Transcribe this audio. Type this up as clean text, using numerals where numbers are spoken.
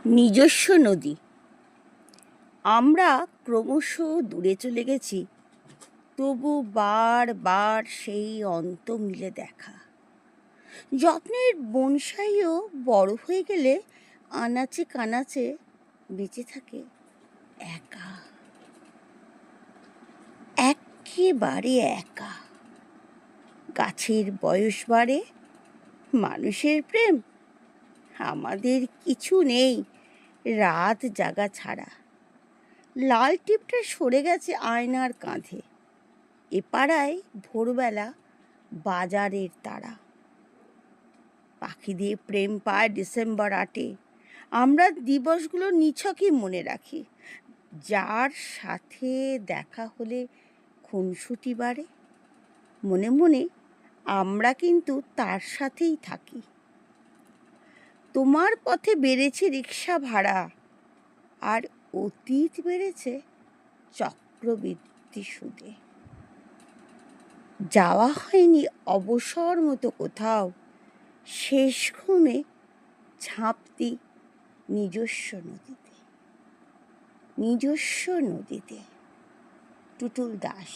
নিজস্ব নদী। আমরা ক্রমশ দূরে চলে গেছি, তবু বারবার সেই অন্ত মিলে দেখা। যত্নের বনসাইও বড় হয়ে গেলে আনাচে কানাচে বেঁচে থাকে একা, একেবারে একা। গাছের বয়স বাড়ে, মানুষের প্রেম, আমাদের কিছু নেই রাত জাগা ছাড়া। লাল টিপটা সরে গেছে আয়নার কাঁধে, এ পাড়ায় ভোরবেলা বাজারের তারা। পাখি দিয়ে প্রেম পায় ডিসেম্বর 8-এ। আমরা দিবসগুলো নিছকই মনে রাখি, যার সাথে দেখা হলে খুনসুটি বাড়ে। মনে মনে আমরা কিন্তু তার সাথেই থাকি। তোমার পথে বেড়েছে রিক্সা ভাড়া, আর অতীত বেড়েছে চক্রবৃদ্ধি সুদে। যাওয়া হয়নি অবসর মতো কোথাও, শেষ ঘুমে ঝাঁপ দিই নিজস্ব নদীতে। নিজস্ব নদীতে। টুটুল দাস।